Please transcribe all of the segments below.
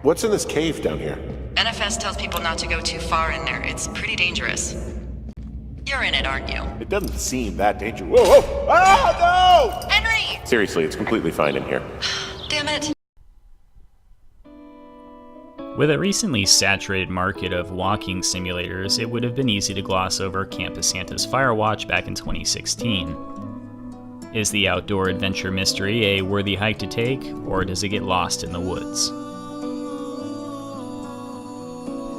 What's in this cave down here? NFS tells people not to go too far in there. It's pretty dangerous. You're in it, aren't you? It doesn't seem that dangerous. Whoa, whoa! Ah, no! Henry! Seriously, it's completely fine in here. Damn it. With a recently saturated market of walking simulators, it would have been easy to gloss over Campo Santo's Firewatch back in 2016. Is the outdoor adventure mystery a worthy hike to take, or does it get lost in the woods?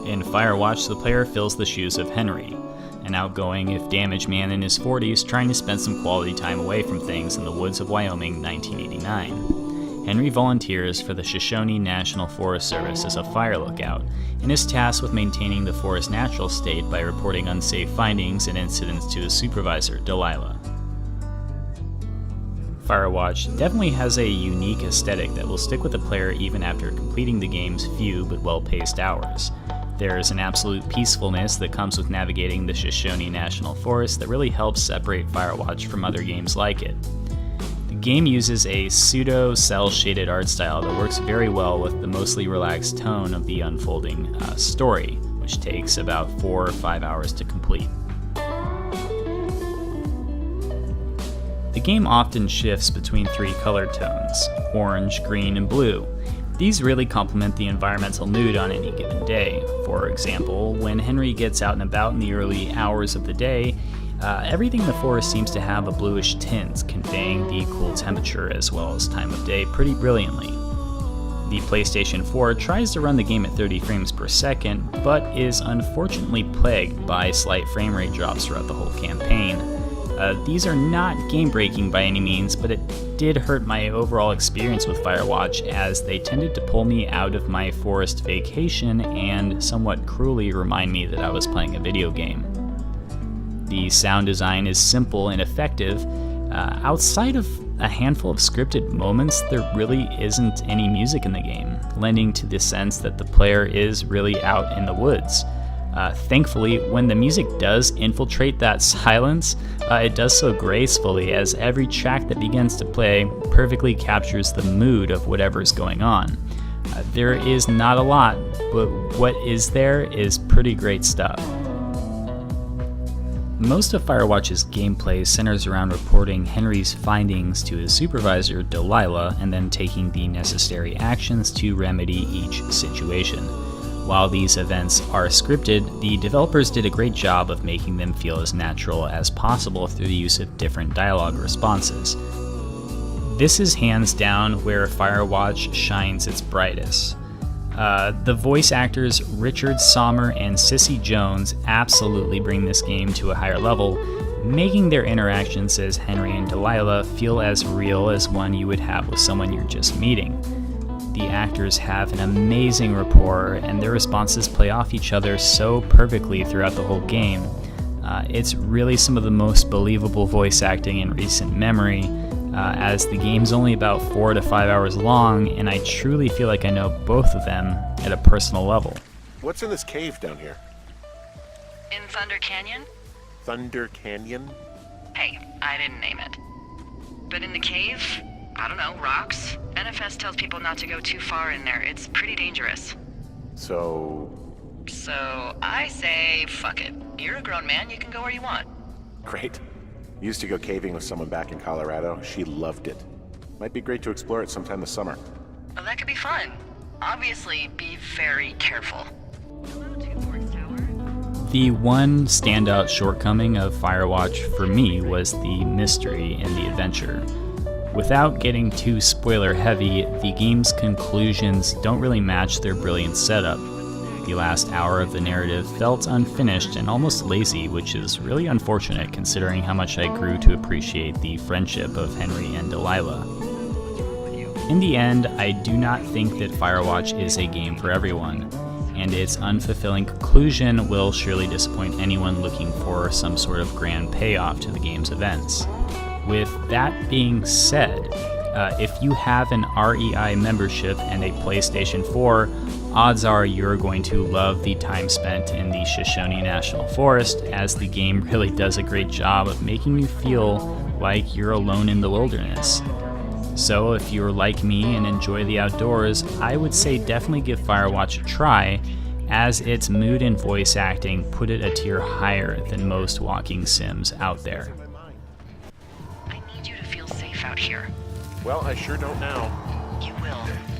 In Firewatch, the player fills the shoes of Henry, an outgoing, if damaged man in his 40s trying to spend some quality time away from things in the woods of Wyoming, 1989. Henry volunteers for the Shoshone National Forest Service as a fire lookout, and is tasked with maintaining the forest's natural state by reporting unsafe findings and incidents to his supervisor, Delilah. Firewatch definitely has a unique aesthetic that will stick with the player even after completing the game's few but well-paced hours. There's an absolute peacefulness that comes with navigating the Shoshone National Forest that really helps separate Firewatch from other games like it. The game uses a pseudo-cel-shaded art style that works very well with the mostly relaxed tone of the unfolding story, which takes about 4 or 5 hours to complete. The game often shifts between 3 color tones: orange, green, and blue. These really complement the environmental mood on any given day. For example, when Henry gets out and about in the early hours of the day, everything in the forest seems to have a bluish tint, conveying the cool temperature as well as time of day pretty brilliantly. The PlayStation 4 tries to run the game at 30 frames per second, but is unfortunately plagued by slight frame rate drops throughout the whole campaign. These are not game-breaking by any means, but it did hurt my overall experience with Firewatch, as they tended to pull me out of my forest vacation and somewhat cruelly remind me that I was playing a video game. The sound design is simple and effective. Outside of a handful of scripted moments, there really isn't any music in the game, lending to the sense that the player is really out in the woods. Thankfully, when the music does infiltrate that silence, it does so gracefully, as every track that begins to play perfectly captures the mood of whatever's going on. There is not a lot, but what is there is pretty great stuff. Most of Firewatch's gameplay centers around reporting Henry's findings to his supervisor, Delilah, and then taking the necessary actions to remedy each situation. While these events are scripted, the developers did a great job of making them feel as natural as possible through the use of different dialogue responses. This is hands down where Firewatch shines its brightest. The voice actors Richard Sommer and Cissy Jones absolutely bring this game to a higher level, making their interactions as Henry and Delilah feel as real as one you would have with someone you're just meeting. The actors have an amazing rapport, and their responses play off each other so perfectly throughout the whole game. It's really some of the most believable voice acting in recent memory, as the game's only about 4 to 5 hours long, and I truly feel like I know both of them at a personal level. What's in this cave down here? In Thunder Canyon? Thunder Canyon? Hey, I didn't name it. But in the cave, I don't know, rocks? NFS tells people not to go too far in there. It's pretty dangerous. So I say, fuck it. You're a grown man, you can go where you want. great. Used to go caving with someone back in Colorado. She loved it. Might be great to explore it sometime this summer. Well, that could be fun. Obviously, be very careful. Hello, Two Forks Tower. The one standout shortcoming of Firewatch for me was the mystery and the adventure. Without getting too spoiler heavy, the game's conclusions don't really match their brilliant setup. The last hour of the narrative felt unfinished and almost lazy, which is really unfortunate considering how much I grew to appreciate the friendship of Henry and Delilah. In the end, I do not think that Firewatch is a game for everyone, and its unfulfilling conclusion will surely disappoint anyone looking for some sort of grand payoff to the game's events. With that being said, if you have an REI membership and a PlayStation 4, odds are you're going to love the time spent in the Shoshone National Forest, as the game really does a great job of making you feel like you're alone in the wilderness. So if you're like me and enjoy the outdoors, I would say definitely give Firewatch a try, as its mood and voice acting put it a tier higher than most walking sims out there. I need you to feel safe out here. Well, I sure don't now. You will.